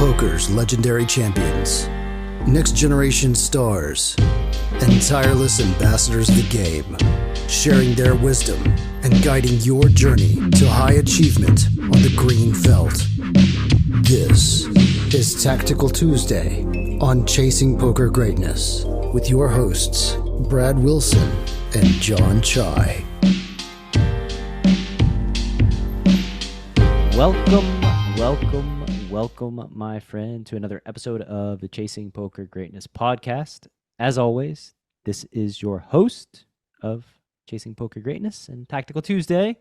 Poker's legendary champions, next generation stars, and tireless ambassadors of the game, sharing their wisdom and guiding your journey to high achievement on the green felt. This is Tactical Tuesday on Chasing Poker Greatness with your hosts, Brad Wilson and Jon Chai. Welcome, my friend, to another episode of the Chasing Poker Greatness podcast. As always, this is your host of Chasing Poker Greatness and Tactical Tuesday,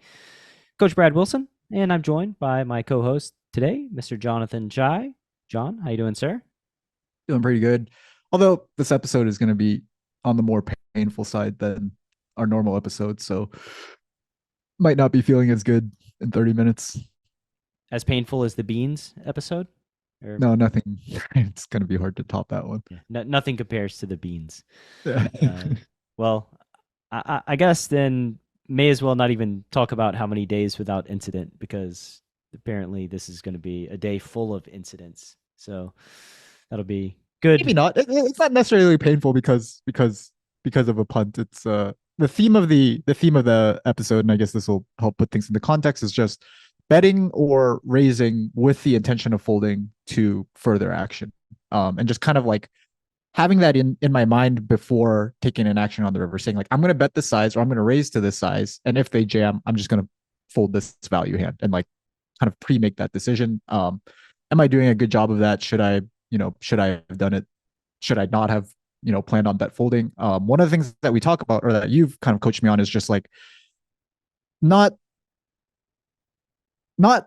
Coach Brad Wilson, and I'm joined by my co-host today, Mr. Jonathan Chai. John, how you doing, sir? Doing pretty good. Although this episode is going to be on the more painful side than our normal episodes, so might not be feeling as good in 30 minutes. As painful as the beans episode? No, nothing. It's going to be hard to top that one. Yeah, nothing compares to the beans. Yeah. Well, I guess then may as well not even talk about how many days without incident, because apparently this is going to be a day full of incidents. So that'll be good. Maybe not. It's not necessarily painful because of a punt. It's the theme of the episode, and I guess this will help put things into context, is just betting or raising with the intention of folding to further action, and just kind of like having that in my mind before taking an action on the river, saying like, I'm going to bet this size or I'm going to raise to this size, and if they jam, I'm just going to fold this value hand, and like kind of pre-make that decision. Am I doing a good job of that? Should I have done it? Should I not have planned on bet folding? One of the things that we talk about, or that you've kind of coached me on, is just like not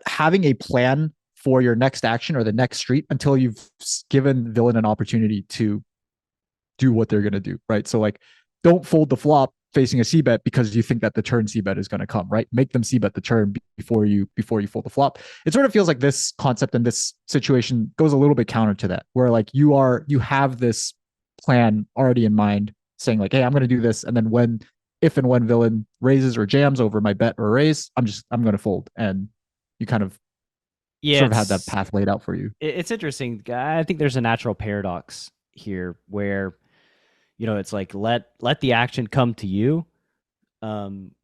having a plan for your next action or the next street until you've given villain an opportunity to do what they're going to do, right? So like, don't fold the flop facing a c-bet because you think that the turn c-bet is going to come, right? Make them c-bet the turn before you fold the flop. It sort of feels like this concept and this situation goes a little bit counter to that, where like you have this plan already in mind, saying like, hey, I'm going to do this, and then if and when villain raises or jams over my bet or raise, I'm going to fold. And you kind of sort of had that path laid out for you. It's interesting. I think there's a natural paradox here where, it's like let the action come to you,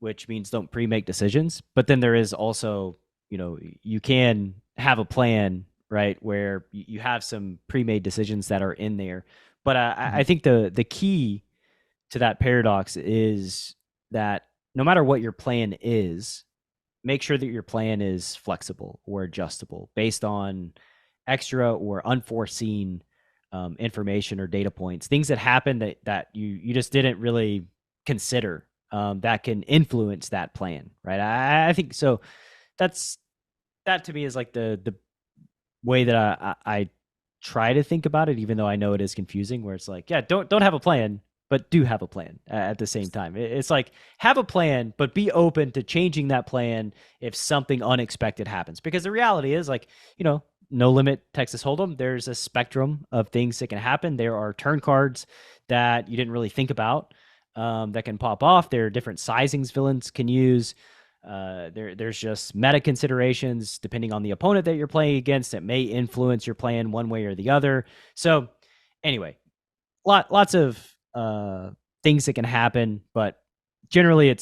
which means don't pre-make decisions. But then there is also, you can have a plan, right, where you have some pre-made decisions that are in there. But I think the key to that paradox is that no matter what your plan is, make sure that your plan is flexible or adjustable based on extra or unforeseen information or data points, things that happen that you just didn't really consider, that can influence that plan, right? I think so. That to me is like the way that I try to think about it, even though I know it is confusing, where it's like, yeah, don't have a plan, but do have a plan at the same time. It's like, have a plan, but be open to changing that plan if something unexpected happens. Because the reality is, like, no limit Texas Hold'em, there's a spectrum of things that can happen. There are turn cards that you didn't really think about, that can pop off. There are different sizings villains can use. There's just meta considerations depending on the opponent that you're playing against that may influence your plan one way or the other. So anyway, lots of things that can happen, but generally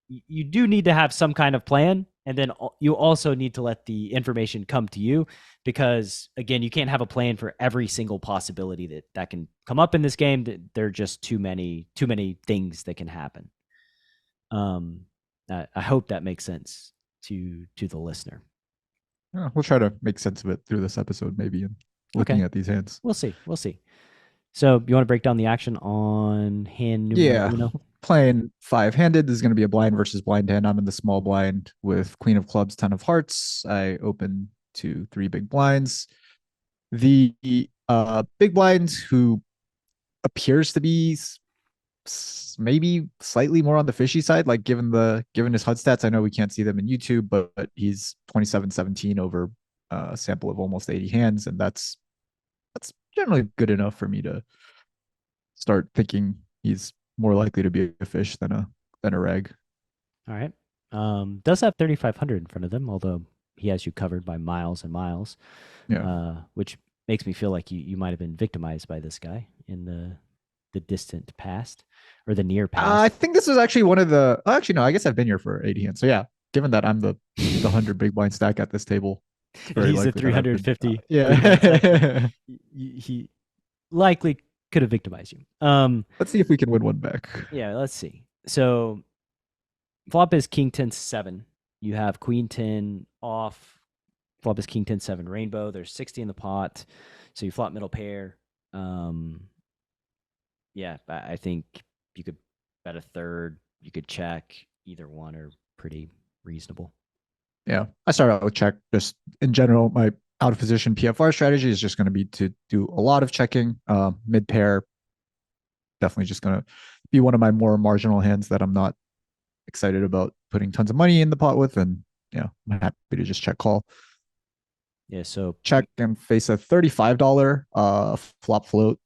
you do need to have some kind of plan, and then you also need to let the information come to you, because again, you can't have a plan for every single possibility that can come up in this game. There are just too many things that can happen. I hope that makes sense to the listener. Yeah, we'll try to make sense of it through this episode, maybe, and looking at these hands. We'll see. So you want to break down the action on hand numero? Yeah, playing five-handed. This is going to be a blind versus blind hand. I'm in the small blind with queen of clubs, 10 of hearts. I open to 3 big blinds. The big blind, who appears to be maybe slightly more on the fishy side, like given his HUD stats. I know we can't see them in YouTube, but he's 27-17 over a sample of almost 80 hands, and that's generally good enough for me to start thinking he's more likely to be a fish than a reg. All right. Does have 3,500 in front of them, although he has you covered by miles and miles, Yeah. which makes me feel like you might have been victimized by this guy in the distant past or the near I past. think this was actually one of the. Oh, actually, no. I guess I've been here for 80 hands. So yeah, given that I'm the 100 big blind stack at this table, it's And very he's a likely that I've been. 350 big blind stacker. Yeah. He likely could have victimized you. Let's see if we can win one back. Yeah, let's see. So flop is king 10 7. You have queen 10 off. Flop is king 10 7 rainbow. There's 60 in the pot. So you flop middle pair. Yeah, I think you could bet a third. You could check. Either one are pretty reasonable. Yeah, I started out with check. Just in general, my out of position PFR strategy is just going to be to do a lot of checking. Mid pair, definitely just going to be one of my more marginal hands that I'm not excited about putting tons of money in the pot with. And yeah, I'm happy to just check call. Yeah, so Check and face a $35 flop float.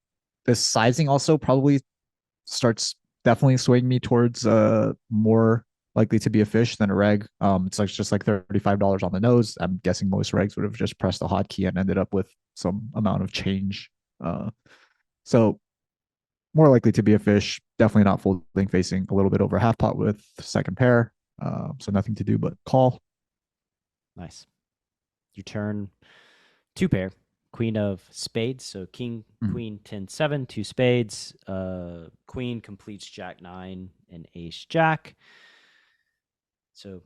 This sizing also probably starts definitely swaying me towards more likely to be a fish than a reg. It's like just like $35 on the nose. I'm guessing most regs would have just pressed a hotkey and ended up with some amount of change. So more likely to be a fish. Definitely not folding, facing a little bit over half pot with second pair. So nothing to do but call. nice. You turn two pair, queen of spades. So king, queen, 10, 7, two spades. Queen completes jack 9 and ace jack. So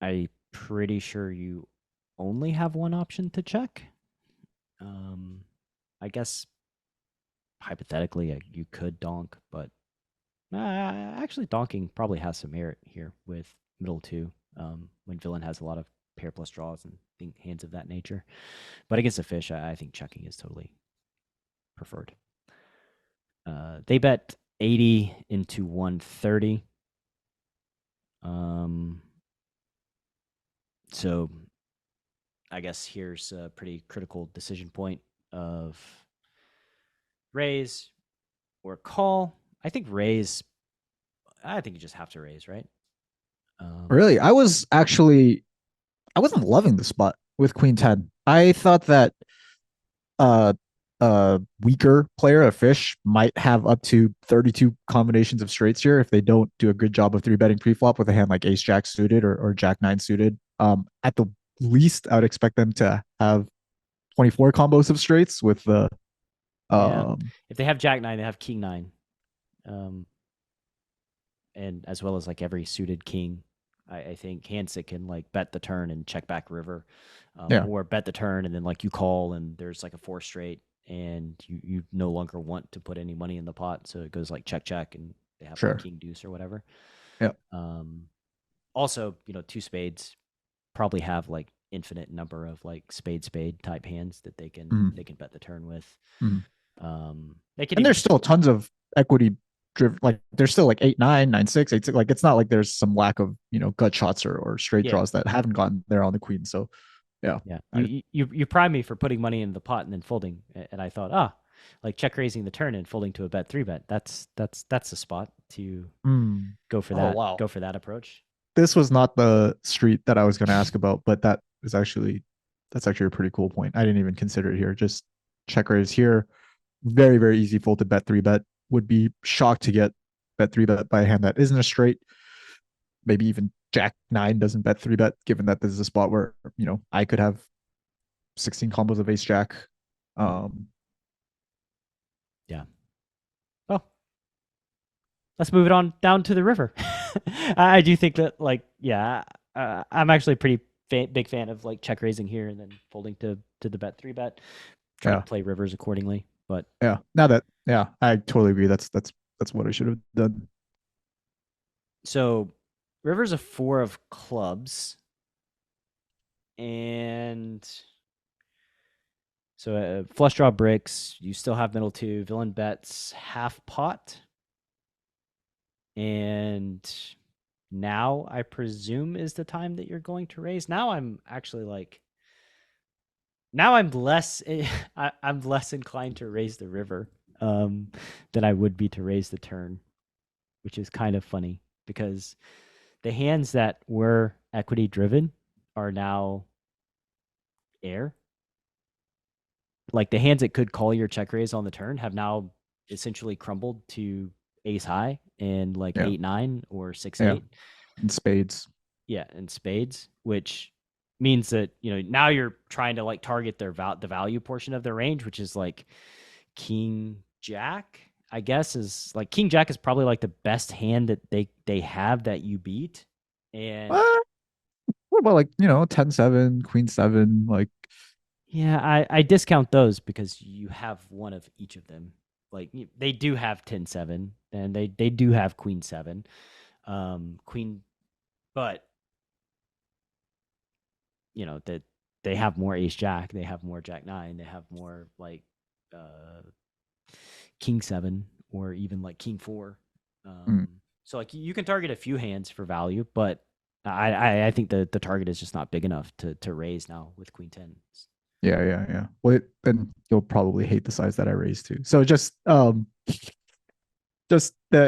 I'm pretty sure you only have one option to check. I guess hypothetically you could donk, but actually donking probably has some merit here with middle two when villain has a lot of pair plus draws and hands of that nature. But against a fish, I think checking is totally preferred. They bet 80 into 130. So I guess here's a pretty critical decision point of raise or call. I think raise. I think you just have to raise, right? Really, I wasn't loving the spot with Queen 10. I thought that uh a weaker player, a fish, might have up to 32 combinations of straights here if they don't do a good job of three betting pre-flop with a hand like ace jack suited or jack nine suited. At the least, I would expect them to have 24 combos of straights with the Yeah. If they have jack 9, they have king 9. And as well as like every suited king, I think hands that can like bet the turn and check back river, yeah, or bet the turn and then like you call and there's like a 4 straight and you no longer want to put any money in the pot, so it goes like check check and they have sure, like king deuce or whatever. yeah, Also, two spades probably have like infinite number of like spade type hands that they can bet the turn with. They could and even there's still tons of equity driven. Like there's still like 8-9, 9-6, 8-6. Like it's not like there's some lack of gut shots or straight yeah. draws that haven't gotten there on the queen. So yeah, You prime me for putting money in the pot and then folding, and I thought, like check raising the turn and folding to a bet 3-bet. That's the spot to go for that. Wow. Go for that approach. This was not the street that I was going to ask about, but that's actually a pretty cool point. I didn't even consider it here. Just check raise here. Very, very easy fold to bet 3-bet. Would be shocked to get bet 3-bet by a hand that isn't a straight. Maybe even jack 9 doesn't bet 3-bet, given that this is a spot where I could have 16 combos of ace jack. Yeah. Well, let's move it on down to the river. I do think that, like, yeah, I'm actually a pretty big fan of like check raising here and then folding to the bet 3-bet. Try to play rivers accordingly. But yeah, I totally agree. That's what I should have done. So river's a 4 of clubs, and so flush draw bricks. You still have middle 2. Villain bets half pot, and now I presume is the time that you're going to raise. Now I'm actually like, now I'm less I'm less inclined to raise the river than I would be to raise the turn, which is kind of funny because the hands that were equity driven are now air. Like the hands that could call your check raise on the turn have now essentially crumbled to ace high and like Yeah. 8-9 or 6-8. Yeah. And spades. Yeah, and spades, which means that now you're trying to like target the value portion of their range, which is like king jack. I guess is like king jack is probably like the best hand that they have that you beat. And What about like 10-7, queen-7, like? yeah, I discount those because you have one of each of them. Like they do have 10-7 and they do have queen-7, queen, but that they have more ace jack, they have more jack-9, they have more like king-7 or even like king-4. So like you can target a few hands for value, but I think the target is just not big enough to raise now with queen-10. Yeah. Well, then you'll probably hate the size that I raised too. So just the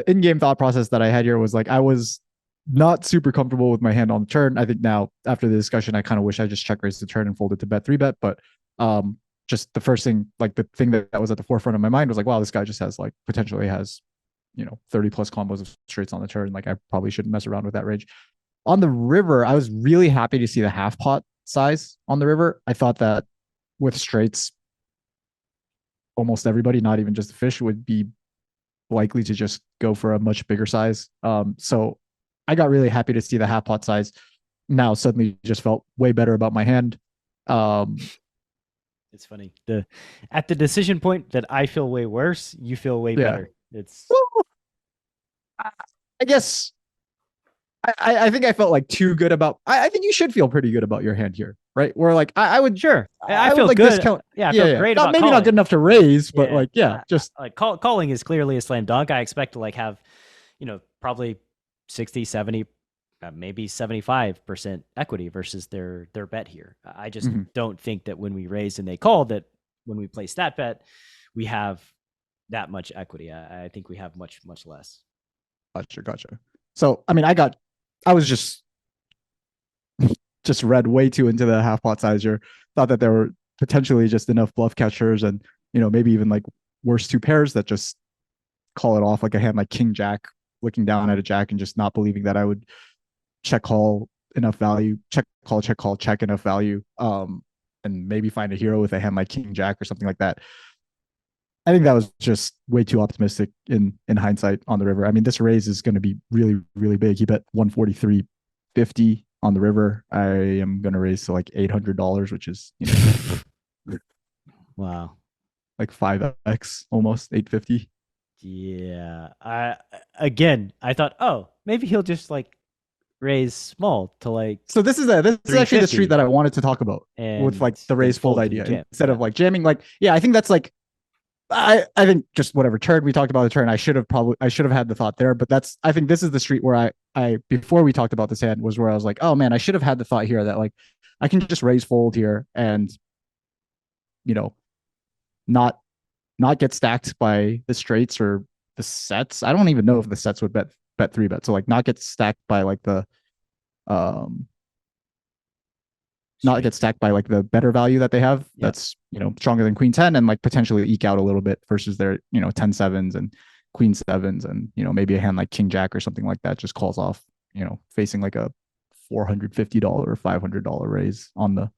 in-game thought process that I had here was like I was not super comfortable with my hand on the turn. I think now after the discussion, I kind of wish I just check raised the turn and folded to bet 3-bet. But just the first thing, like the thing that was at the forefront of my mind was like, wow, this guy just has like potentially has 30 plus combos of straights on the turn. Like I probably shouldn't mess around with that range. On the river, I was really happy to see the half pot size on the river. I thought that with straights, almost everybody, not even just the fish, would be likely to just go for a much bigger size. So I got really happy to see the half pot size. Now suddenly just felt way better about my hand. It's funny. At the decision point that I feel way worse, you feel way better. It's I guess I think I felt like too good about. I think you should feel pretty good about your hand here, right? Where like I would sure. I feel would like good. discount. I feel great about maybe calling. not good enough to raise, but like just like calling is clearly a slam dunk. I expect to like have probably 60, 70, maybe 75% equity versus their bet here. I just don't think that when we raise and they call, that when we play stat bet, we have that much equity. I think we have much less. Gotcha. So I mean, I was just read way too into the half pot size here. Thought that there were potentially just enough bluff catchers and maybe even like worse two pairs that just call it off, like a hand like king jack, looking down at a jack and just not believing that I would check call enough value, check call check enough value, and maybe find a hero with a hand like king jack or something like that. I think that was just way too optimistic in hindsight on the river. I mean, this raise is going to be really, really big. He bet 143.50 on the river. I am going to raise to like $800, which is wow, like 5x, almost 850. Yeah. I thought, oh, maybe he'll just like raise small to like. So this is actually the street that I wanted to talk about with like the raise fold idea instead of like jamming. Like, yeah, I think that's like, I think just whatever turn we talked about the turn, I should have had the thought there, but I think this is the street where I before we talked about this hand was where I was like, oh man, I should have had the thought here that like I can just raise fold here and not get stacked by the straights or the sets. I don't even know if the sets would bet 3-bet. So like not get stacked by like the not get stacked by like the better value that they have. Yep. That's stronger than queen 10 and like potentially eke out a little bit versus their 10-7s and queen 7s and maybe a hand like king jack or something like that just calls off facing like a $450 or $500 raise on the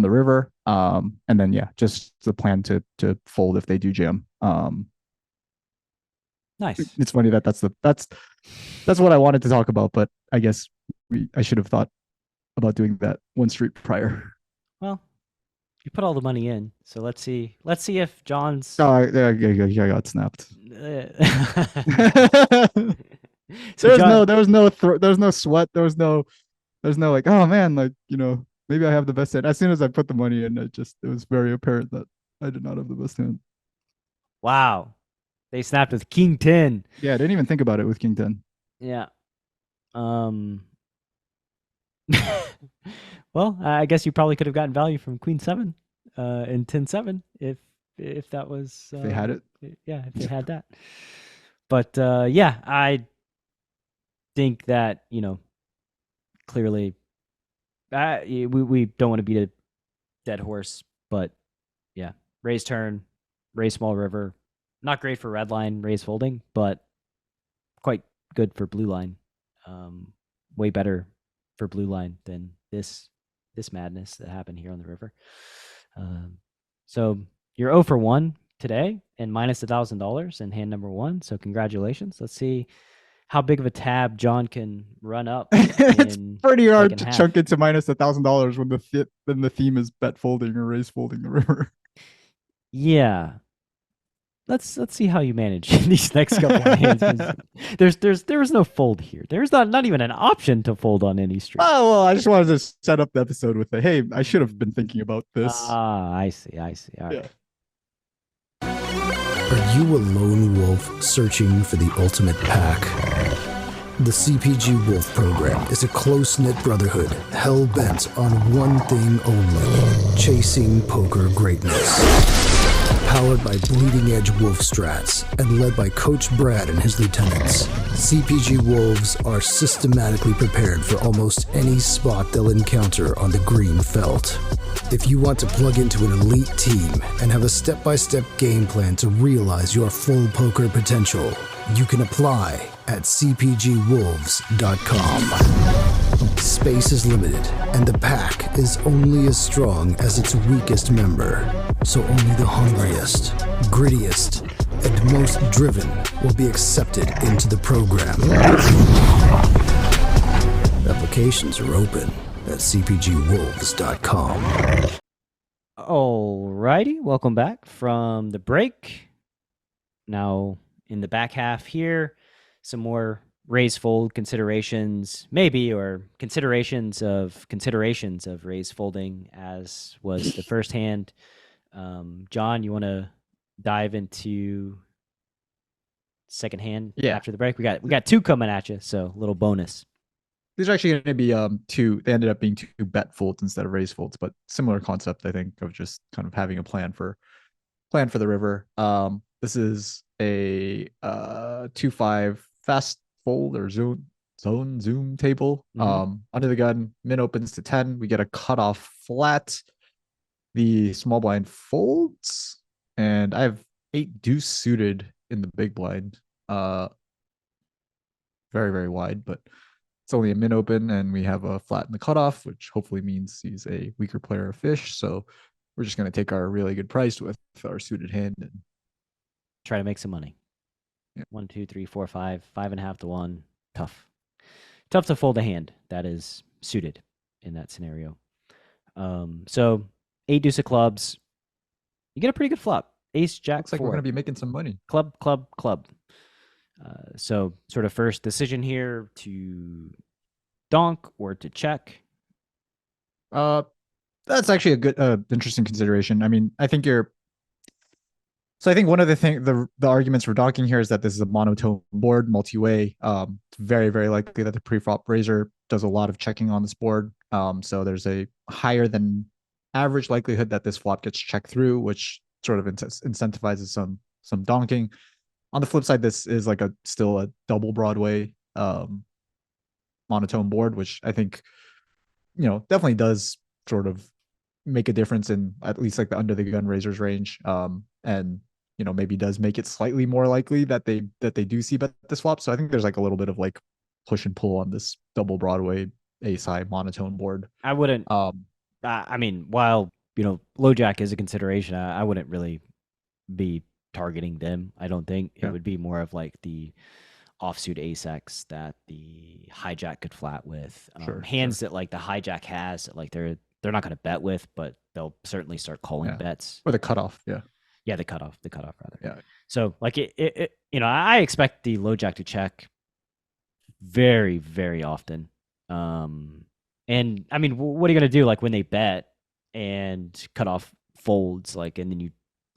river. And then just the plan to fold if they do jam. Nice. It's funny that's what I wanted to talk about, but I guess I should have thought about doing that one street prior. Well, you put all the money in, so let's see if John's. Oh, I got snapped. So there was no sweat. There was no like, oh man, like maybe I have the best hand. As soon as I put the money in, it was very apparent that I did not have the best hand. Wow, they snapped with king 10. Yeah, I didn't even think about it with king 10. Yeah. Well, I guess you probably could have gotten value from queen 7 and 10-7 if that was if they had it. Yeah, if they had that. But I think that clearly we don't want to beat a dead horse, but yeah, raise turn, raise small river, not great for red line raise folding, but quite good for blue line. Way better for blue line than this madness that happened here on the river. So you're 0 for 1 today and minus $1,000 in hand number 1. So congratulations. Let's see how big of a tab John can run up. It's pretty hard to half. chunk into minus $1,000 when the theme is bet folding or raise folding the river. Yeah. Let's see how you manage these next couple of hands. There was no fold here. There's not even an option to fold on any street. Oh well, I just wanted to set up the episode with the hey, I should have been thinking about this. I see. All right. Are you a lone wolf searching for the ultimate pack? The CPG Wolf program is a close-knit brotherhood hell-bent on one thing only: chasing poker greatness. Powered by bleeding-edge wolf strats and led by Coach Brad and his lieutenants, CPG Wolves are systematically prepared for almost any spot they'll encounter on the green felt. If you want to plug into an elite team and have a step-by-step game plan to realize your full poker potential, you can apply at cpgwolves.com. Space is limited, and the pack is only as strong as its weakest member. So only the hungriest, grittiest, and most driven will be accepted into the program. Applications are open at cpgwolves.com. Alrighty, welcome back from the break. Now in the back half here, some more raise fold considerations, maybe, or considerations of raise folding, as was the first hand. John, you want to dive into second hand after the break? We got 2 coming at you, so a little bonus. These are actually going to be 2. They ended up being 2 bet folds instead of raise folds, but similar concept, I think, of just kind of having a plan for the river. This is a 2-5 fast fold or zone zoom table. Under the gun, min opens to 10. We get a cutoff flat. The small blind folds, and I have 8 deuce suited in the big blind. Very, very wide, but it's only a min open, and we have a flat in the cutoff, which hopefully means he's a weaker player of fish. So we're just going to take our really good price with our suited hand and try to make some money. Yeah. 1, 2, 3, 4, 5, 5.5 to 1. Tough to fold a hand that is suited in that scenario. So 8 deuce of clubs, you get a pretty good flop. Ace, jack, looks like 4. We're going to be making some money. Club. So sort of first decision here to donk or to check. That's actually a good, interesting consideration. I mean, I think one of the arguments for donking here is that this is a monotone board, multi-way. It's very, very likely that the pre-flop raiser does a lot of checking on this board. So there's a higher than average likelihood that this flop gets checked through, which sort of incentivizes some donking. On the flip side, this is like still a double Broadway monotone board, which I think definitely does sort of make a difference in at least like the under the gun raisers range, and maybe does make it slightly more likely that they do see bet this flop. So I think there's like a little bit of like push and pull on this double Broadway ace high monotone board. I wouldn't. I mean, while low jack is a consideration, I wouldn't really be targeting them. I don't think it would be more of like the offsuit ace X that the hijack could flat with. Hands that like the hijack has, like they're not going to bet with, but they'll certainly start calling bets. Or the cutoff, the cutoff rather. Yeah. So like it I expect the low jack to check very, very often. And I mean, what are you going to do like when they bet and cutoff folds, like, and then you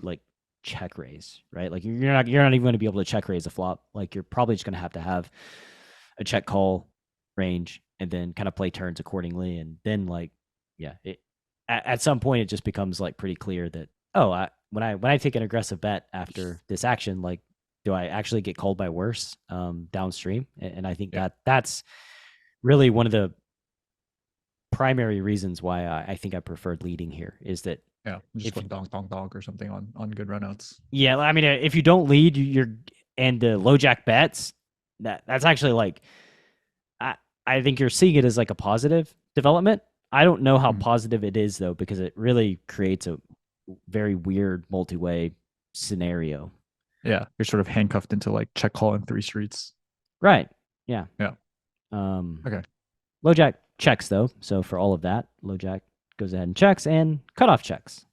like check raise, right? Like you're not even going to be able to check raise a flop. Like you're probably just going to have a check call range and then kind of play turns accordingly. And then like, at some point it just becomes like pretty clear that, when I take an aggressive bet after this action, like, do I actually get called by worse downstream? And I think that's really one of the primary reasons why I think I preferred leading here is that Yeah, just if going donk donk donk or something on good runouts. yeah, I mean if you don't lead, you're and the low jack bets that's actually like I I think you're seeing it as like a positive development. I don't know how Mhm. positive it is though because it really creates a very weird multi-way scenario. Yeah, you're sort of handcuffed into like check call in 3 streets. Right. Yeah. Yeah. Um Okay. Low jack checks though, so for all of that, low jack goes ahead and checks and cutoff checks.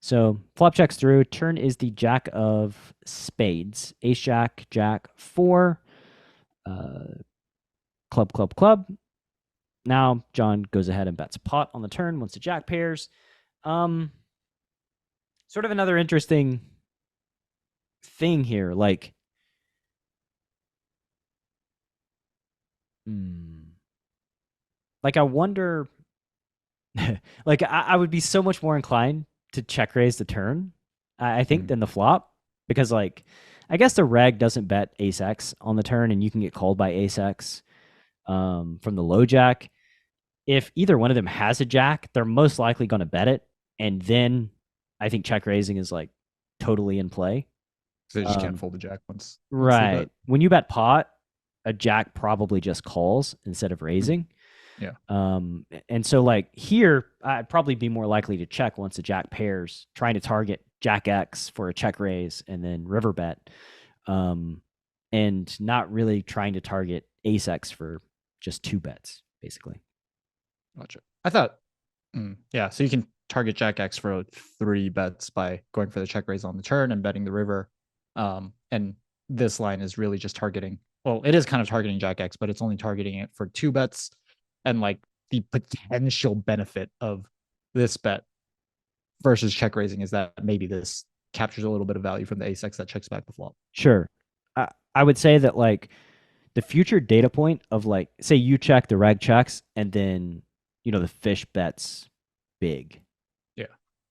So flop checks through. Turn is the jack of spades. Ace jack, jack, 4, club, club, club. Now John goes ahead and bets pot on the turn once the jack pairs. Sort of another interesting thing here. Like, I wonder. Like, I would be so much more inclined to check raise the turn, I think, than the flop because, like, I guess the reg doesn't bet ace x on the turn, and you can get called by ace x from the low jack. If either one of them has a jack, they're most likely going to bet it, and then I think check raising is like totally in play. So they just can't fold the jack once they Right. bet. When you bet pot, a jack probably just calls instead of raising. Yeah. And so like here, I'd probably be more likely to check once the jack pairs, trying to target jack X for a check raise and then river bet. And not really trying to target ace X for just 2 bets, basically. Gotcha. I thought, yeah, so you can target jack X for 3 bets by going for the check raise on the turn and betting the river. And this line is really just targeting, well, it is kind of targeting jack X, but it's only targeting it for 2 bets. And like the potential benefit of this bet versus check raising is that maybe this captures a little bit of value from the ace X that checks back the flop. Sure. I would say that like the future data point of like, say you check, the reg checks, and then, the fish bets big. Yeah.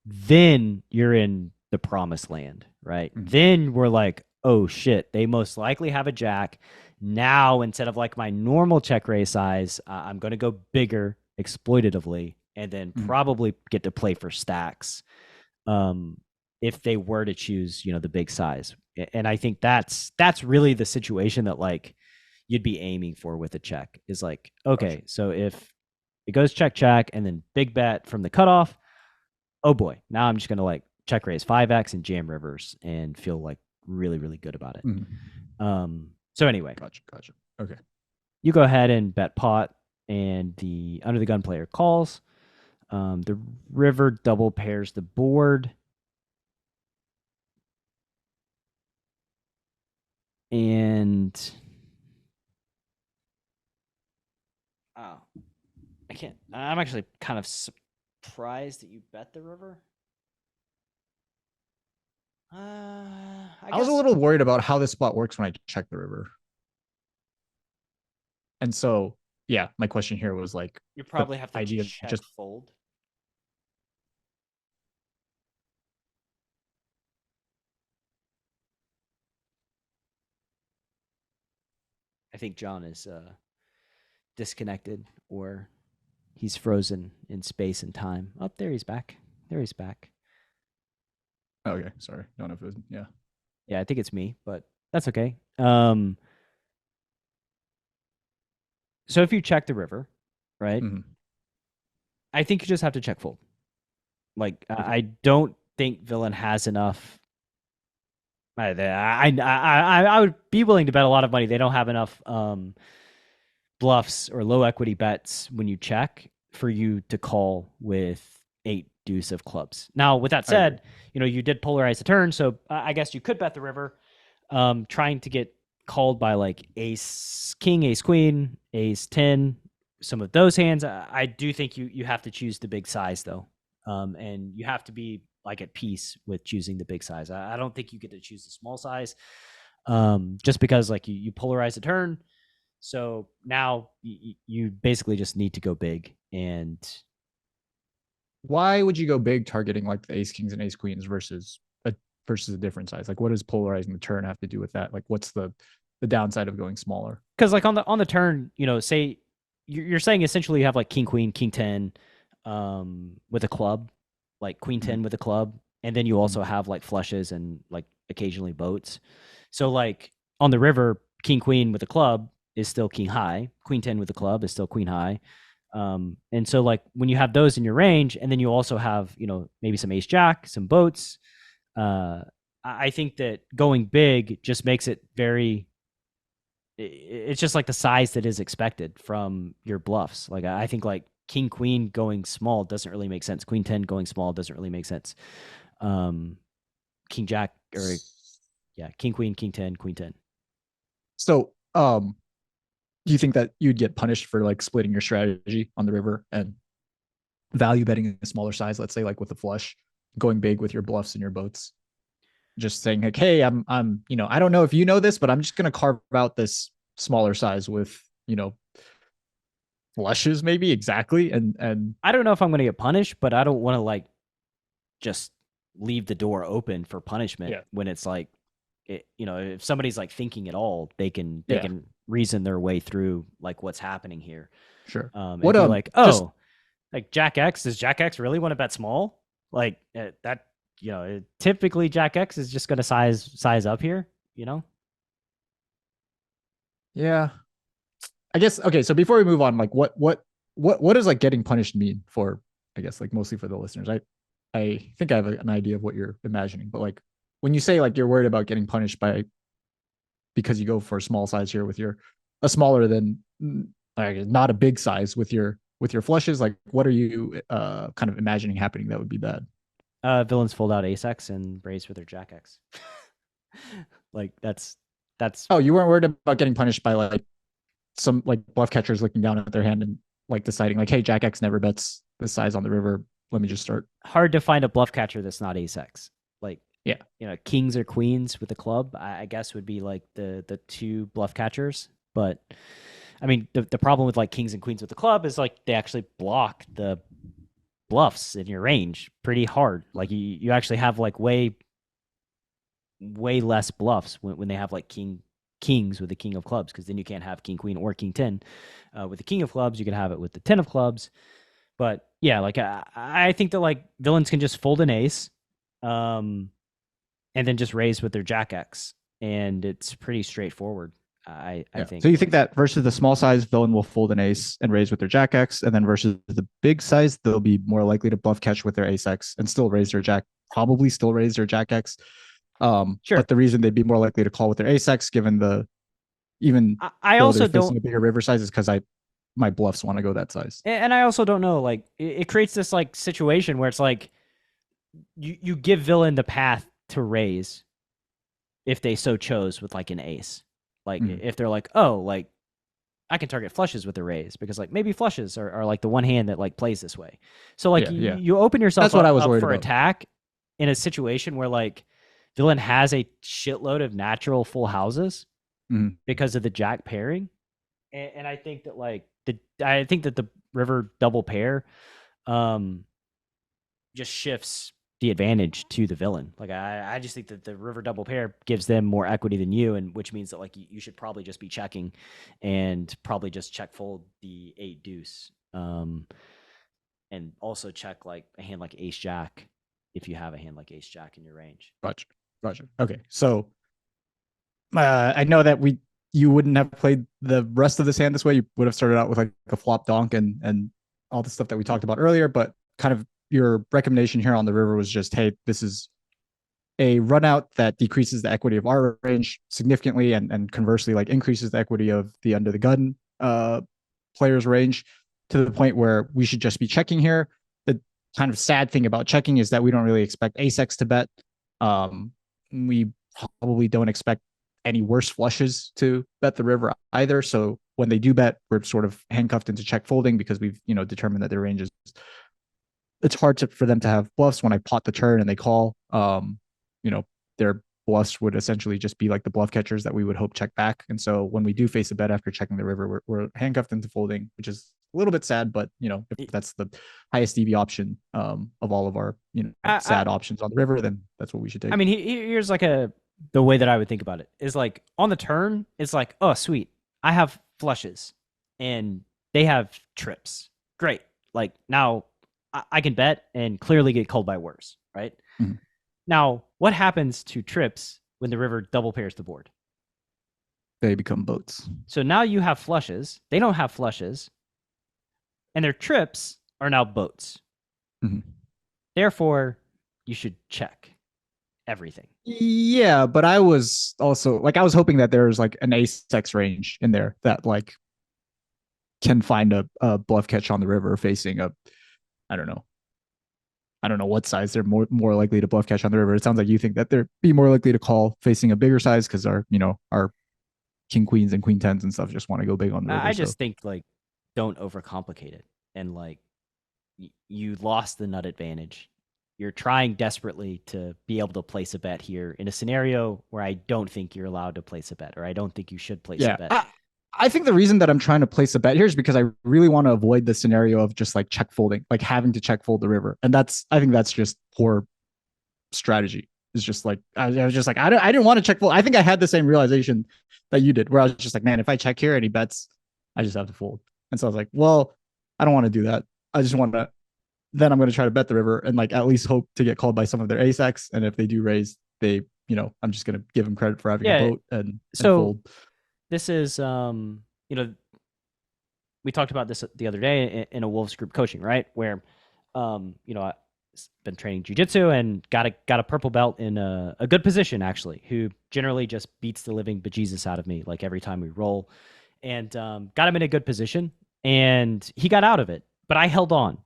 Then you're in the promised land, right? Then we're like, oh shit, they most likely have a jack. Now, instead of like my normal check raise size, I'm going to go bigger exploitatively and then probably get to play for stacks if they were to choose, the big size. And I think that's really the situation that like you'd be aiming for with a check is like, okay, so if it goes check, check, and then big bet from the cutoff, oh boy, now I'm just going to like check raise 5x and jam rivers and feel like really, really good about it. So anyway, Gotcha. Okay. You go ahead and bet pot, and the under the gun player calls. The river double pairs the board. And I can't. I'm actually kind of surprised that you bet the river. I was a little worried about how this spot works when I check the river. And so, yeah, my question here was like, you probably have to check just fold. I think John is disconnected or he's frozen in space and time. Oh, there he's back. Okay, sorry. Don't know if it was, yeah. Yeah, I think it's me, but that's okay. So if you check the river, right? I think you just have to check fold. Like, okay. I don't think villain has enough. I would be willing to bet a lot of money. They don't have enough bluffs or low equity bets when you check for you to call with 8 deuce of clubs. Now, with that said, you did polarize the turn, so I guess you could bet the river, trying to get called by like ace king, ace queen, ace 10, some of those hands. I do think you have to choose the big size though, and you have to be like at peace with choosing the big size. I don't think you get to choose the small size, just because like you polarize the turn. So now you basically just need to go big. And why would you go big targeting like the ace kings and ace queens versus a different size? Like, what does polarizing the turn have to do with that? Like, what's the downside of going smaller? Because like on the turn, say you're saying essentially you have like king queen king 10 with a club, like queen Mhm. 10 with a club, and then you also Mhm. have like flushes and like occasionally boats. So like on the river, king queen with a club is still king high, queen 10 with a club is still queen high. And so like when you have those in your range, and then you also have, you know, maybe some ace jack, some boats, uh I think that going big just makes it very, it's just like the size that is expected from your bluffs. Like I think like king queen going small doesn't really make sense. Queen 10 going small doesn't really make sense. Um king jack, or yeah, king queen king 10 queen 10. So, do you think that you'd get punished for like splitting your strategy on the river and value betting a smaller size? Let's say like with a flush, going big with your bluffs and your boats. Just saying like, hey, you know, I don't know if you know this, but I'm just gonna carve out this smaller size with, you know, flushes maybe exactly, and I don't know if I'm going to get punished, but I don't want to like just leave the door open for punishment yeah, when it's like you know, if somebody's like thinking at all, they yeah, can reason their way through like what's happening here. sure. And What be like, just oh, like Jack X, does Jack X really want to bet small? Like that, you know, typically Jack X is just going to size up here, you know? yeah, I guess okay. So before we move on, like what does like getting punished mean for? I guess like mostly for the listeners. I think I have an idea of what you're imagining, but like when you say like you're worried about getting punished by because you go for a small size here with your a smaller than not a big size with your flushes, like what are you kind of imagining happening that would be bad? Villains fold out ace X and raise with their Jack X. Like that's Oh, you weren't worried about getting punished by like some like bluff catchers looking down at their hand and like deciding like, hey, Jack X never bets this size on the river, let me just start. hard to find a bluff catcher that's not ace X. Like, Yeah, you know, kings or queens with a club, I guess would be like the two bluff catchers. But I mean, the problem with like kings and queens with the club is like they actually block the bluffs in your range pretty hard. Like you actually have like way less bluffs when they have like kings with the king of clubs, because then you can't have king queen or king 10. With the king of clubs, you can have it with the 10 of clubs. But yeah, like I think that like villains can just fold an ace, and then just raise with their Jack X, and it's pretty straightforward. I yeah. So think. you think that versus the small size villain will fold an ace and raise with their Jack X, and then versus the big size, they'll be more likely to bluff catch with their ace X and still raise their Jack, probably still raise their Jack X. Sure. But the reason they'd be more likely to call with their ace X, given the even I though they're also facing don't, a bigger river size, is because I my bluffs want to go that size. and I also don't know. Like it creates this like situation where it's like you give villain the path to raise if they so chose with like an ace. Like Mhm. if they're like, oh, like I can target flushes with the raise, because like maybe flushes are like the one hand that like plays this way. So like Yeah, yeah. you open yourself That's what I was up worried for about. attack in a situation where like villain has a shitload of natural full houses Mhm. because of the jack pairing. And I think that like I think that the river double pair um just shifts the advantage to the villain. Like I just think that the river double pair gives them more equity than you, and which means that like you should probably just be checking and probably just check fold the 8 deuce. And also check like a hand like ace jack if you have a hand like ace jack in your range. Gotcha. Gotcha. Okay. So I know that you wouldn't have played the rest of this hand this way. You would have started out with like a flop donk and all the stuff that we talked about earlier. But kind of your recommendation here on the river was just, hey, this is a run out that decreases the equity of our range significantly, and conversely, like increases the equity of the under the gun player's range to the point where we should just be checking here. The kind of sad thing about checking is that we don't really expect ace X to bet. We probably don't expect any worse flushes to bet the river either. So when they do bet, we're sort of handcuffed into check folding because we've, you know, determined that their range is, it's hard for them to have bluffs when I pot the turn and they call. You know, their bluffs would essentially just be like the bluff catchers that we would hope check back. And so when we do face a bet after checking the river, we're handcuffed into folding, which is a little bit sad, but you know, if that's the highest EV option of all of our, you know, I sad options on the river, then that's what we should take. I mean, here's like the way that I would think about it is like on the turn, it's like, oh, sweet, I have flushes, and they have trips. Great. Like now I can bet and clearly get called by worse, right? Mhm. Now, what happens to trips when the river double pairs the board? They become boats. So now you have flushes. They don't have flushes. And their trips are now boats. Mhm. Therefore, you should check everything. Yeah, but I was also like I was hoping that there's like an ace-x range in there that like can find a bluff catch on the river facing a I don't know. I don't know what size they're more likely to bluff catch on the river. It sounds like you think that they're be more likely to call facing a bigger size because our king queens and queen tens and stuff just want to go big on the river. I just think like don't overcomplicate it, and like you lost the nut advantage. You're trying desperately to be able to place a bet here in a scenario where I don't think you're allowed to place a bet, or I don't think you should place a bet. I think the reason that I'm trying to place a bet here is because I really want to avoid the scenario of just like check folding, like having to check fold the river, and I think that's just poor strategy. It's just like I was just like I didn't want to check fold. I think I had the same realization that you did, where I was just like, man, if I check here and he bets, I just have to fold. And so I was like, well, I don't want to do that. I just want to. Then I'm going to try to bet the river and like at least hope to get called by some of their ace-x. And if they do raise, I'm just going to give them credit for having a boat and fold. This is, we talked about this the other day in a Wolves group coaching, right? Where, I've been training jiu-jitsu and got a purple belt in a good position, actually, who generally just beats the living bejesus out of me, like every time we roll, and got him in a good position, and he got out of it, but I held on.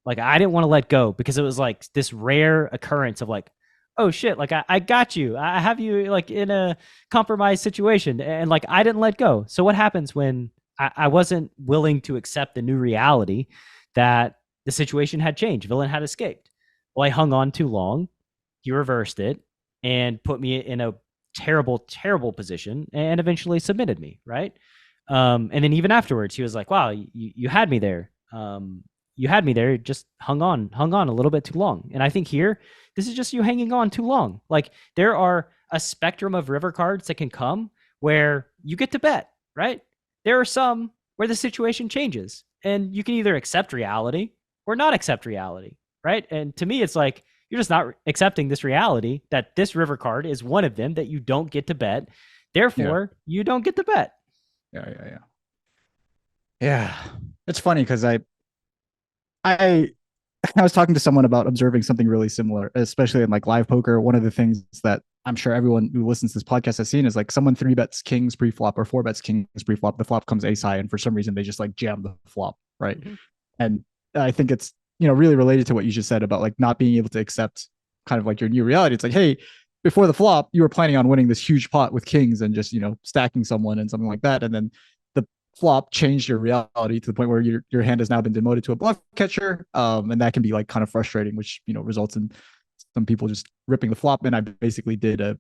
Like, I didn't want to let go because it was like this rare occurrence of like, oh shit, like I got you. I have you like in a compromised situation, and like I didn't let go. So what happens when I wasn't willing to accept the new reality that the situation had changed? Villain had escaped. Well, I hung on too long. He reversed it and put me in a terrible, terrible position and eventually submitted me, right? And then even afterwards, he was like, wow, you had me there. You had me there, just hung on a little bit too long. And I think here, this is just you hanging on too long. Like there are a spectrum of river cards that can come where you get to bet, right? There are some where the situation changes and you can either accept reality or not accept reality, right? And to me, it's like, you're just not accepting this reality that this river card is one of them that you don't get to bet. Therefore, you don't get to bet. Yeah. It's funny because I was talking to someone about observing something really similar, especially in like live poker. One of the things that I'm sure everyone who listens to this podcast has seen is like someone 3-bets kings pre-flop or 4-bets kings pre-flop. The flop comes ace high, and for some reason they just like jam the flop, right? Mm-hmm. And I think it's really related to what you just said about like not being able to accept kind of like your new reality. It's like, hey, before the flop, you were planning on winning this huge pot with kings and just stacking someone and something like that, and then flop changed your reality to the point where your hand has now been demoted to a bluff catcher, and that can be like kind of frustrating, which results in some people just ripping the flop. And I basically did a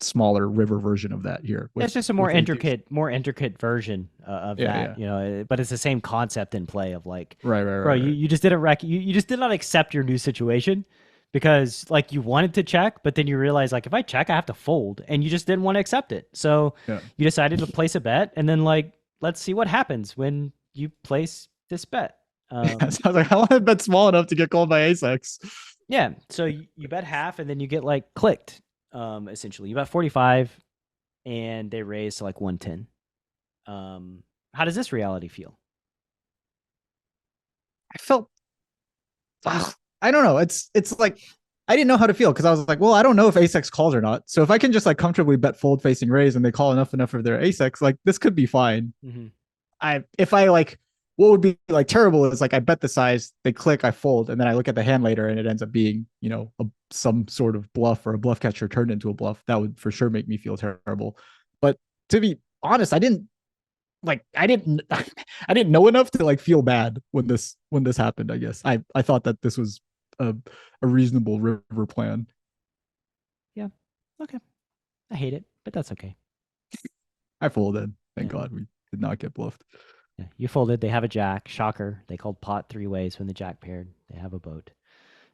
smaller river version of that here. It's just a more intricate version of that. But it's the same concept in play of like, right. Bro, you just didn't you just did not accept your new situation. Because like you wanted to check, but then you realize like if I check, I have to fold, and you just didn't want to accept it. So you decided to place a bet, and then like let's see what happens when you place this bet. So I was like, I want to bet small enough to get called by ace-x. Yeah, so you bet half, and then you get like clicked. Essentially, you bet 45, and they raise to like 110. How does this reality feel? I felt. I don't know. It's like I didn't know how to feel because I was like, well, I don't know if ace-x calls or not. So if I can just like comfortably bet fold facing raise and they call enough of their ace-x, like this could be fine. Mm-hmm. What would be like terrible is like I bet the size, they click, I fold, and then I look at the hand later and it ends up being some sort of bluff or a bluff catcher turned into a bluff. That would for sure make me feel terrible. But to be honest, I didn't know enough to like feel bad when this happened. I guess I thought that this was a reasonable river plan. Yeah. Okay. I hate it, but that's okay. I folded. Thank God we did not get bluffed. Yeah, you folded. They have a jack. Shocker. They called pot 3 ways when the jack paired. They have a boat.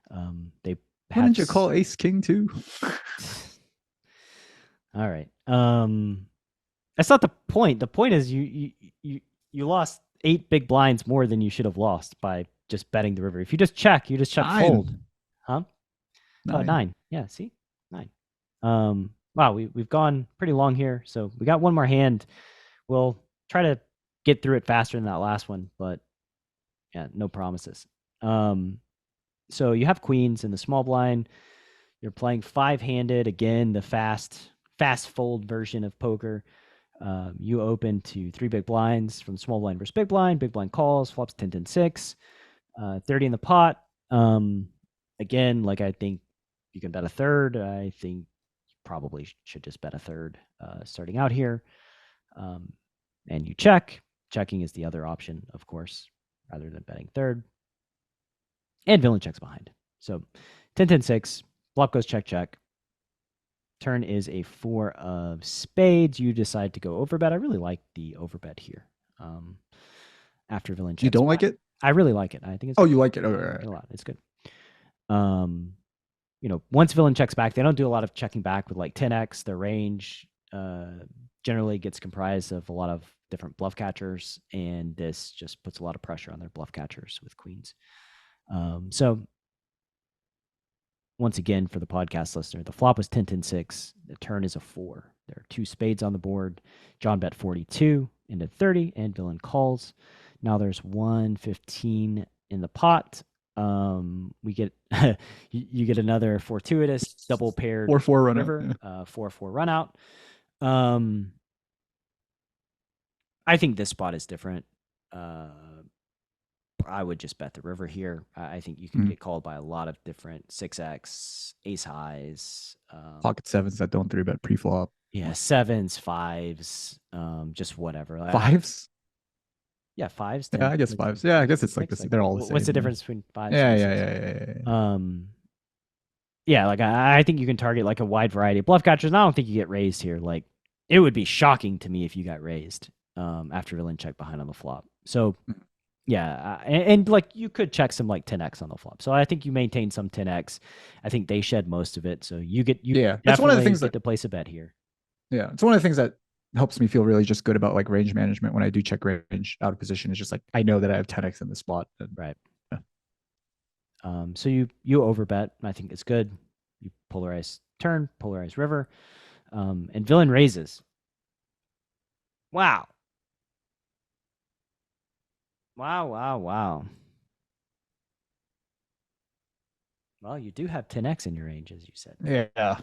Why didn't you call ace king too? All right. That's not the point. The point is you You lost 8 big blinds more than you should have lost by just betting the river. If you just check, you just check fold. Huh? Oh, 9. Yeah, see? 9. Wow, we've gone pretty long here. So we got one more hand. We'll try to get through it faster than that last one, but yeah, no promises. So you have queens in the small blind. You're playing 5-handed. Again, the fast fold version of poker. You open to 3 big blinds from small blind versus big blind calls, flops 10-6, 30 in the pot. Again, like I think you can bet a third. I think you probably should just bet a third starting out here. And you check. Checking is the other option, of course, rather than betting third. And villain checks behind. So 10-6, flop goes check, check. Turn is a 4 of spades. You decide to go overbet. I really like the overbet here. After villain checks. You don't like it? I really like it. I think it's Oh, good. you like it? Okay. A lot. It's good. Once villain checks back, they don't do a lot of checking back with like 10x. Their range generally gets comprised of a lot of different bluff catchers, and this just puts a lot of pressure on their bluff catchers with queens. So once again, for the podcast listener, the flop was 10-6. The turn is a 4. There are 2 spades on the board. John bet 42 into 30, and villain calls. Now there's 115 in the pot. We get you get another fortuitous double paired 4-4 run river, out. 4-4 run out. I think this spot is different. I would just bet the river here. I think you can get called by a lot of different 6x, ace highs, Pocket 7s that don't 3-bet pre-flop. Yeah, 7s, 5s, just whatever. 5s? Yeah, 5s. Yeah, I guess 5s. Yeah, I guess it's like this. They're all the same. What's the difference between 5s? Yeah. Yeah, like I think you can target like a wide variety of bluff catchers. And I don't think you get raised here. Like it would be shocking to me if you got raised after villain check behind on the flop. So yeah, and like you could check some like 10x on the flop. So I think you maintain some 10x. I think they shed most of it. So that's one of the things that to place a bet here. Yeah, it's one of the things that helps me feel really just good about like range management when I do check range out of position. It's just like I know that I have 10x in the spot. Right. Yeah. So you overbet. I think it's good. You polarize turn, polarize river, and villain raises. Wow. Wow. Well, you do have 10x in your range, as you said. Yeah.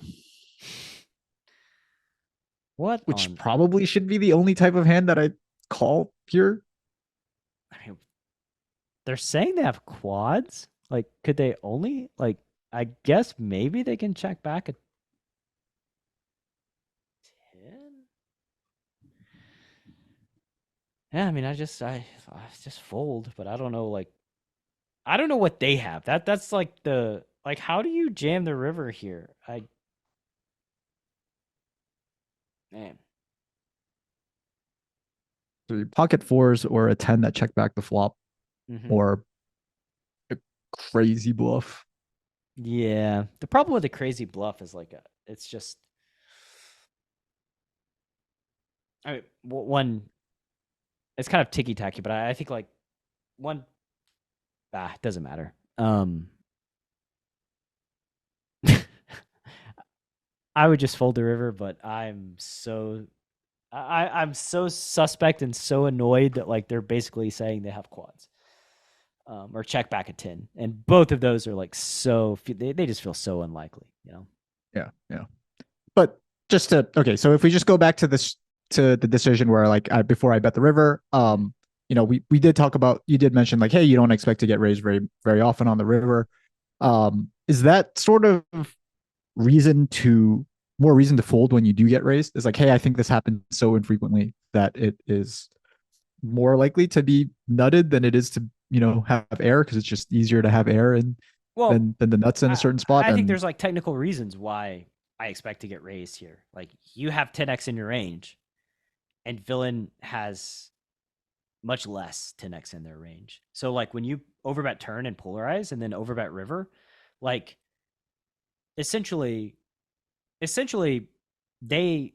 Which Which probably should be the only type of hand that I call here. I mean, they're saying they have quads. Like, could they only like? I guess maybe they can check back a 10. Yeah, I mean, I just fold, but I don't know. Like, I don't know what they have. That's like how do you jam the river here? Man. So you pocket 4s or a 10 that check back the flop, or a crazy bluff. Yeah. The problem with the crazy bluff is it's just, I mean, one, it's kind of ticky tacky, but I think like one, it doesn't matter. I would just fold the river, but I'm so suspect and so annoyed that like they're basically saying they have quads, or check back a 10, and both of those are like they just feel so unlikely, Yeah. But just so if we just go back to the decision where like before I bet the river, we did talk about, you did mention like, hey, you don't expect to get raised very very often on the river. Is that sort of more reason to fold when you do get raised? It's like, hey, I think this happens so infrequently that it is more likely to be nutted than it is to have air, because it's just easier to have air than the nuts in a certain spot. I think there's like technical reasons why I expect to get raised here. Like you have 10x in your range, and villain has much less 10x in their range. So like when you overbet turn and polarize and then overbet river, like essentially they,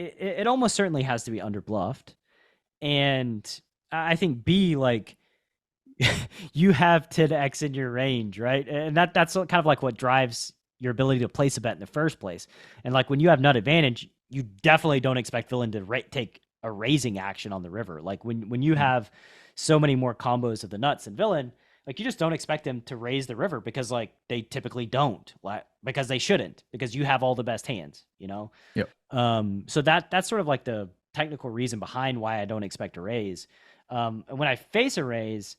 it almost certainly has to be underbluffed. And I think B, like, you have 10x in your range, right? And that's kind of like what drives your ability to place a bet in the first place. And like when you have nut advantage, you definitely don't expect villain to take a raising action on the river. Like when you have so many more combos of the nuts and villain, like you just don't expect them to raise the river because like they typically don't, like, because they shouldn't, because you have all the best hands, you know? Yep. So that's sort of like the technical reason behind why I don't expect a raise. And when I face a raise,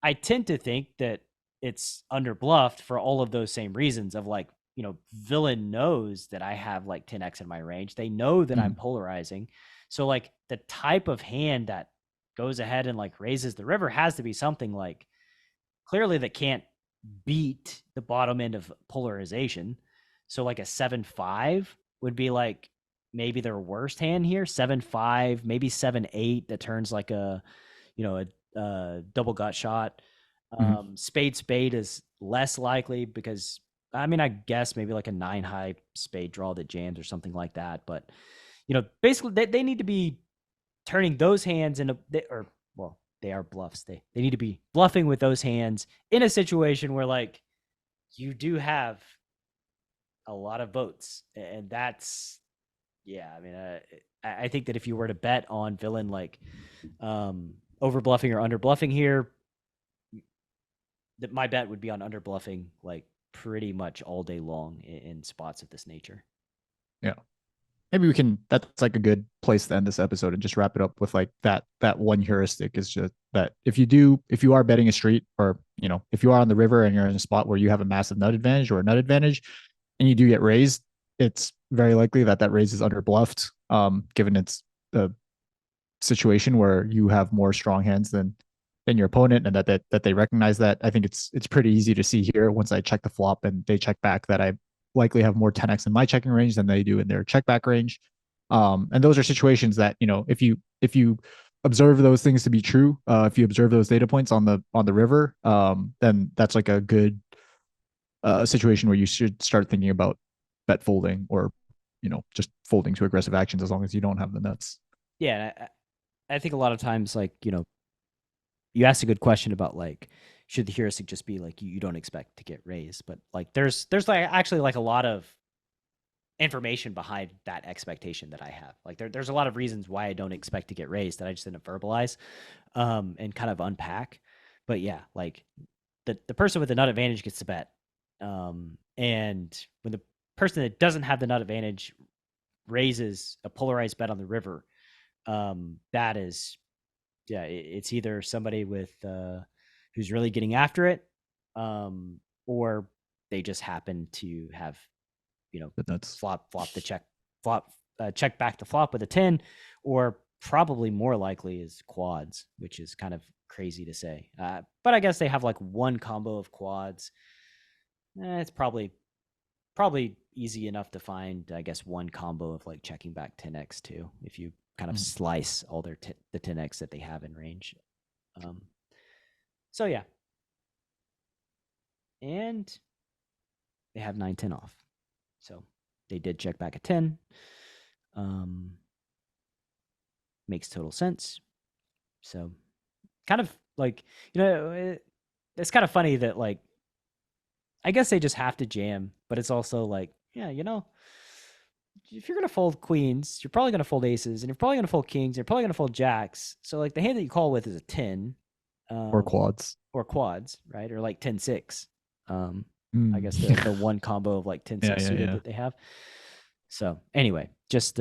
I tend to think that it's underbluffed for all of those same reasons of like, you know, villain knows that I have like 10x in my range. They know that I'm polarizing. So like the type of hand that goes ahead and like raises the river has to be something like clearly that can't beat the bottom end of polarization. So like a 7-5 would be like maybe their worst hand here. 7-5, maybe 7-8 that turns like a, you know, a double gut shot. Spade is less likely because I mean I guess maybe like a 9 high spade draw that jams or something like that. But you know, basically they need to be turning those hands into well, they are bluffs. They need to be bluffing with those hands in a situation where like you do have a lot of votes, and that's yeah. I mean, I think that if you were to bet on villain like over bluffing or under bluffing here, that my bet would be on under bluffing like pretty much all day long in spots of this nature. Yeah. Maybe we can, that's like a good place to end this episode and just wrap it up with like that one heuristic is just that if you are betting a street, or you know, if you are on the river and you're in a spot where you have a massive nut advantage or a nut advantage and you do get raised, it's very likely that raise is under bluffed, given it's a situation where you have more strong hands than your opponent, and that they recognize that. I think it's pretty easy to see here once I check the flop and they check back that I likely have more 10x in my checking range than they do in their check back range. And those are situations that, you know, if you observe those things to be true, if you observe those data points on the river, then that's like a good situation where you should start thinking about bet folding, or you know, just folding to aggressive actions as long as you don't have the nuts. Yeah, I think a lot of times, like, you know, you asked a good question about like, should the heuristic just be like you don't expect to get raised, but like there's like actually like a lot of information behind that expectation that I have. Like there's a lot of reasons why I don't expect to get raised that I just didn't verbalize and kind of unpack. But yeah, like the person with the nut advantage gets to bet. And when the person that doesn't have the nut advantage raises a polarized bet on the river, that is, yeah, it's either somebody with who's really getting after it, or they just happen to have, you know, flop the check back the flop with a 10, or probably more likely is quads, which is kind of crazy to say. But I guess they have like one combo of quads. It's probably easy enough to find, I guess, one combo of like checking back 10x too, if you kind of slice all their the 10x that they have in range. So yeah, and they have 9-10 off, so they did check back a 10. Makes total sense. So kind of like, you know, it's kind of funny that like I guess they just have to jam, but it's also like, yeah, you know, if you're gonna fold queens, you're probably gonna fold aces, and you're probably gonna fold kings, and you're probably gonna fold jacks. So like the hand that you call with is a 10, Or quads, right? Or like 10-6. I guess the one combo of like 10-6 suited that they have. So anyway, just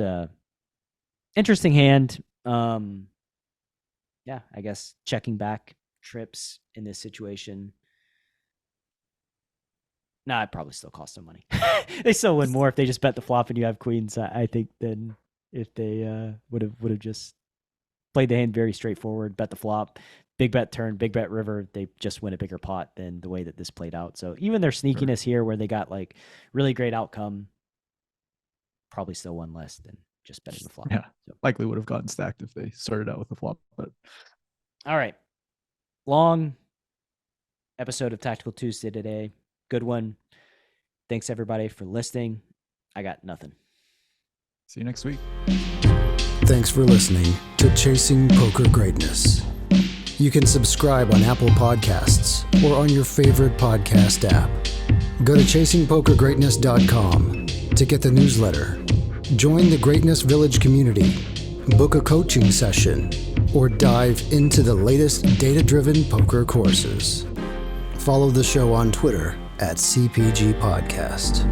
interesting hand. Yeah, I guess checking back trips in this situation. Nah, it probably still costs them money. They still win more if they just bet the flop and you have queens, I think, than if they would have just played the hand very straightforward, bet the flop, big bet turn, big bet river. They just win a bigger pot than the way that this played out. So even their sneakiness here, where they got like really great outcome, probably still won less than just betting the flop. Yeah, so. Likely would have gotten stacked if they started out with the flop. But all right, long episode of Tactical Tuesday today. Good one. Thanks everybody for listening. I got nothing. See you next week. Thanks for listening to Chasing Poker Greatness. You can subscribe on Apple Podcasts or on your favorite podcast app. Go to chasingpokergreatness.com to get the newsletter. Join the Greatness Village community, book a coaching session, or dive into the latest data-driven poker courses. Follow the show on Twitter at CPG Podcast.